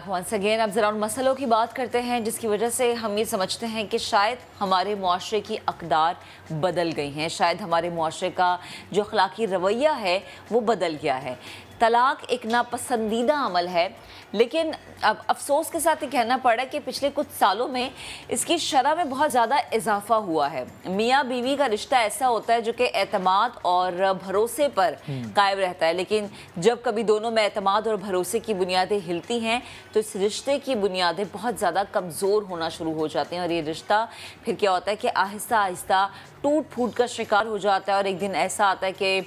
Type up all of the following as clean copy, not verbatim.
Once again अब ज़रा उन मसलों की बात करते हैं जिसकी वजह से हम ये समझते हैं कि शायद हमारे मुआशरे की अक़दार बदल गई हैं, शायद हमारे मुआशरे का जो अखलाकी रवैया है वो बदल गया है। तलाक एक नापसंदीदा अमल है, लेकिन अब अफसोस के साथ ये कहना पड़ा कि पिछले कुछ सालों में इसकी शरह में बहुत ज़्यादा इजाफा हुआ है। मियाँ बीवी का रिश्ता ऐसा होता है जो कि एतमाद और भरोसे पर कायम रहता है, लेकिन जब कभी दोनों में एतमाद और भरोसे की बुनियादें हिलती हैं तो इस रिश्ते की बुनियादें बहुत ज़्यादा कमज़ोर होना शुरू हो जाती हैं और ये रिश्ता फिर क्या होता है कि आहिस्ता आहिस्ता टूट फूट का शिकार हो जाता है और एक दिन ऐसा आता है कि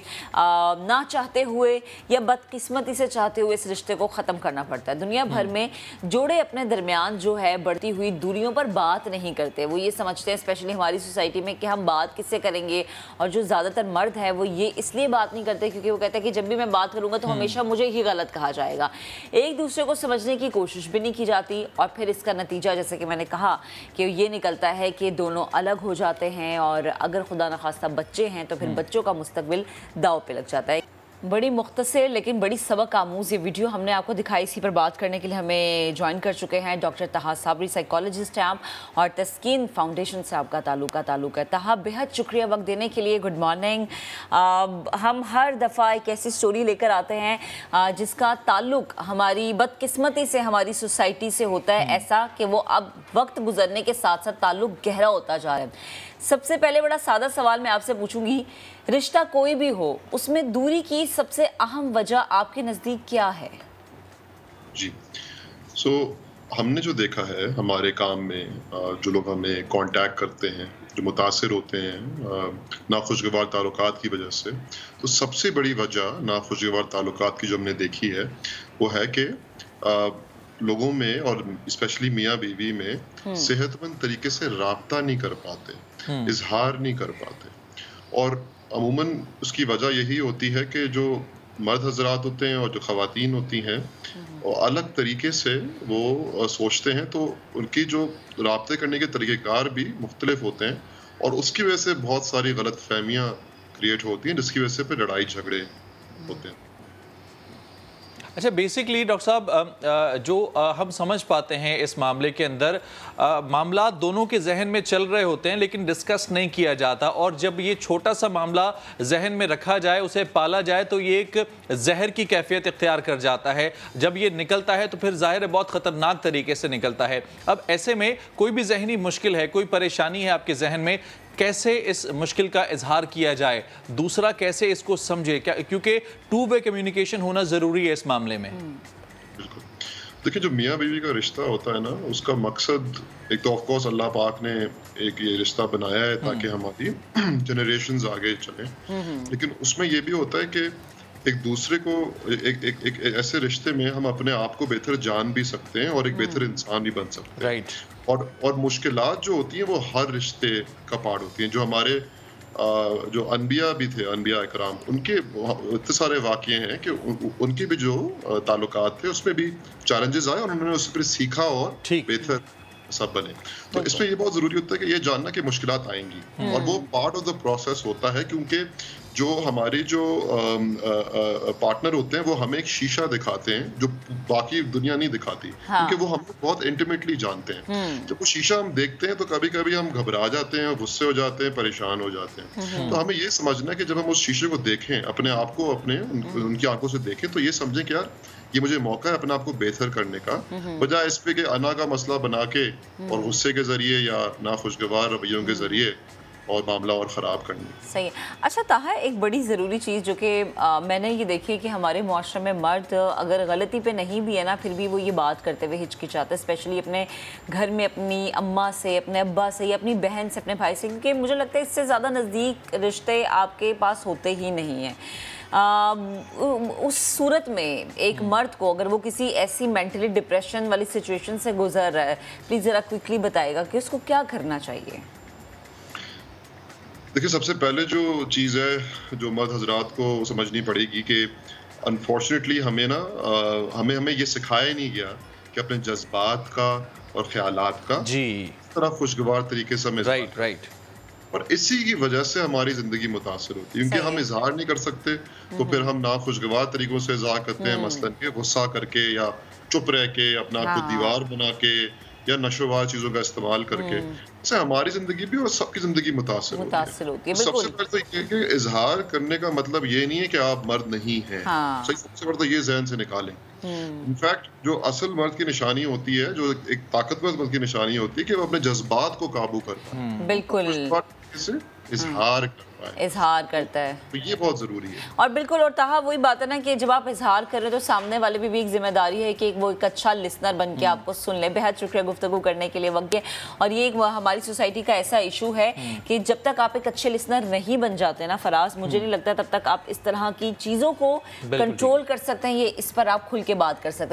ना चाहते हुए या बदकिस्मती से चाहते हुए इस रिश्ते को ख़त्म करना पड़ता है। दुनिया भर में जोड़े अपने दरमियान जो है बढ़ती हुई दूरियों पर बात नहीं करते। वो ये समझते हैं, स्पेशली हमारी सोसाइटी में, कि हम बात किससे करेंगे, और जो ज़्यादातर मर्द है वो ये इसलिए बात नहीं करते क्योंकि वो कहते हैं कि जब भी मैं बात करूँगा तो हमेशा मुझे ही गलत कहा जाएगा। एक दूसरे को समझने की कोशिश भी नहीं की जाती और फिर इसका नतीजा, जैसे कि मैंने कहा, कि ये निकलता है कि दोनों अलग हो जाते हैं और अगर खुदा न खास्ता बच्चे हैं तो फिर बच्चों का मुस्तकबिल दाव पे लग जाता है। बड़ी मुख्तसर लेकिन बड़ी सबक आमूज़ ये वीडियो हमने आपको दिखाई। इसी पर बात करने के लिए हमें ज्वाइन कर चुके हैं डॉक्टर तहा साबरी, साइकोलॉजिस्ट हैं आप, और तस्कीन फाउंडेशन से आपका ताल्लुक है। तहा, बेहद शुक्रिया वक्त देने के लिए। Good morning. हम हर दफ़ा एक ऐसी स्टोरी लेकर आते हैं जिसका ताल्लुक हमारी बदकिस्मती से, हमारी सोसाइटी से होता है ऐसा कि वो अब वक्त गुजरने के साथ साथ ताल्लुक गहरा होता जा रहा है। सबसे पहले बड़ा सादा सवाल मैं आपसे पूछूंगी, रिश्ता कोई भी हो उसमें दूरी की सबसे अहम वजह आपके नज़दीक क्या है? जी, हमने जो देखा है हमारे काम में, जो लोग हमें कांटेक्ट करते हैं, जो मुतासिर होते हैं नाखुशगवार ताल्लुकात की वजह से, तो सबसे बड़ी वजह नाखुशगवार ताल्लुकात की जो हमने देखी है वो है कि लोगों में और स्पेशली मियाँ बीवी में सेहतमंद तरीके से राब्ता नहीं कर पाते, इजहार नहीं कर पाते। और अमूमन उसकी वजह यही होती है कि जो मर्द हजरात होते हैं और जो ख़वातीन होती हैं और अलग तरीके से वो सोचते हैं, तो उनकी जो राब्ते करने के तरीक़ेकार भी मुख्तलिफ होते हैं और उसकी वजह से बहुत सारी गलत फहमियाँ क्रिएट होती हैं, जिसकी वजह से फिर लड़ाई झगड़े होते हैं। अच्छा, बेसिकली डॉक्टर साहब, जो हम समझ पाते हैं इस मामले के अंदर, मामला दोनों के जहन में चल रहे होते हैं लेकिन डिस्कस नहीं किया जाता, और जब ये छोटा सा मामला जहन में रखा जाए, उसे पाला जाए, तो ये एक जहर की कैफियत इख्तियार कर जाता है। जब ये निकलता है तो फिर ज़ाहिर है बहुत ख़तरनाक तरीके से निकलता है। अब ऐसे में कोई भी जहनी मुश्किल है, कोई परेशानी है आपके जहन में, कैसे इस मुश्किल का इजहार किया जाए, दूसरा कैसे इसको समझे, क्या, क्योंकि टू वे कम्युनिकेशन होना ज़रूरी है इस मामले में। बिल्कुल। देखिए, जो मियाँ बीवी का रिश्ता होता है ना, उसका मकसद एक तो ऑफ कोर्स अल्लाह पाक ने एक ये रिश्ता बनाया है ताकि हमारी जनरेशंस आगे चलें, लेकिन उसमें ये भी होता है कि एक दूसरे को एक ऐसे रिश्ते में हम अपने आप को बेहतर जान भी सकते हैं और एक बेहतर इंसान भी बन सकते हैं। राइट। और मुश्किलात जो होती हैं वो हर रिश्ते का पार्ट होती हैं। जो हमारे जो अनबिया भी थे, अनबिया इकराम, उनके इतने सारे वाक़ये हैं कि उनके भी जो ताल्लुकात थे उसमें भी चैलेंजेस आए और उन्होंने उस पर सीखा और बेहतर सब बने। तो इसमें ये बहुत ज़रूरी होता है कि ये जानना कि मुश्किलात आएंगी और वो पार्ट ऑफ द प्रोसेस होता है, क्योंकि जो हमारे जो पार्टनर होते हैं वो हमें एक शीशा दिखाते हैं जो बाकी दुनिया नहीं दिखाती, क्योंकि वो हम बहुत इंटीमेटली जानते हैं। जब वो शीशा हम देखते हैं तो कभी कभी हम घबरा जाते हैं, गुस्से हो जाते हैं, परेशान हो जाते हैं। तो हमें ये समझना है कि जब हम उस शीशे को देखें, अपने आप को अपने उनकी आंखों से देखें, तो ये समझें कि यार ये मुझे मौका है अपने आप को बेहतर करने का, बजाय इस पे कि अना का मसला बना के और गुस्से के जरिए या नाखुशगवार रवैयों के जरिए और मामला और ख़राब करनी। सही है। अच्छा ताहा, एक बड़ी ज़रूरी चीज़ जो कि मैंने ये देखी है कि हमारे मुआशरे में मर्द अगर गलती पे नहीं भी है ना, फिर भी वो ये बात करते हुए हिचकिचाते हैं, स्पेशली अपने घर में अपनी अम्मा से, अपने अब्बा से या अपनी बहन से, अपने भाई से, क्योंकि मुझे लगता है इससे ज़्यादा नज़दीक रिश्ते आपके पास होते ही नहीं हैं। उस सूरत में एक मर्द को अगर वो किसी ऐसी मेंटली डिप्रेशन वाली सिचुएशन से गुजर रहा है, प्लीज़ ज़रा क्विकली बताइएगा कि उसको क्या करना चाहिए। देखिए, सबसे पहले जो चीज़ है जो मर्द हजरात को समझनी पड़ेगी कि अनफॉर्चुनेटली हमें ना हमें ये सिखाया नहीं गया कि अपने जज्बात का और ख्यालात का तरह खुशगवार तरीके से हमें राइट और इसी की वजह से हमारी ज़िंदगी मुतासर होती है, क्योंकि हम इजहार नहीं कर सकते तो फिर हम नाखुशगवार तरीकों से इजहार करते हैं, मसलन कि गुस्सा करके या चुप रह के, अपना आप को दीवार बना के या नशोवार चीजों का इस्तेमाल करके, इससे हमारी जिंदगी भी और सबकी जिंदगी मुतासिर होती है। सबसे पहले तो ये कि इजहार करने का मतलब ये नहीं है कि आप मर्द नहीं हैं। सबसे पहले तो ये जहन से निकालें। इनफैक्ट जो असल मर्द की निशानी होती है, जो एक ताकतवर मर्द की निशानी होती है, कि वो अपने जज्बात को काबू कर पाए, बिल्कुल इजहार करता है, तो ये बहुत जरूरी है। और बिल्कुल, और ताहा वही बात है ना कि जब आप इजहार कर रहे हो तो सामने वाले भी एक जिम्मेदारी है कि वो एक अच्छा लिसनर बन के आपको सुन ले। बेहद शुक्रिया गुफ्तगू करने के लिए वक्त। और ये एक हमारी सोसाइटी का ऐसा इशू है कि जब तक आप एक अच्छे लिसनर नहीं बन जाते ना फराज, मुझे नहीं लगता तब तक आप इस तरह की चीज़ों को कंट्रोल कर सकते हैं, ये इस पर आप खुल के बात कर सकते हैं।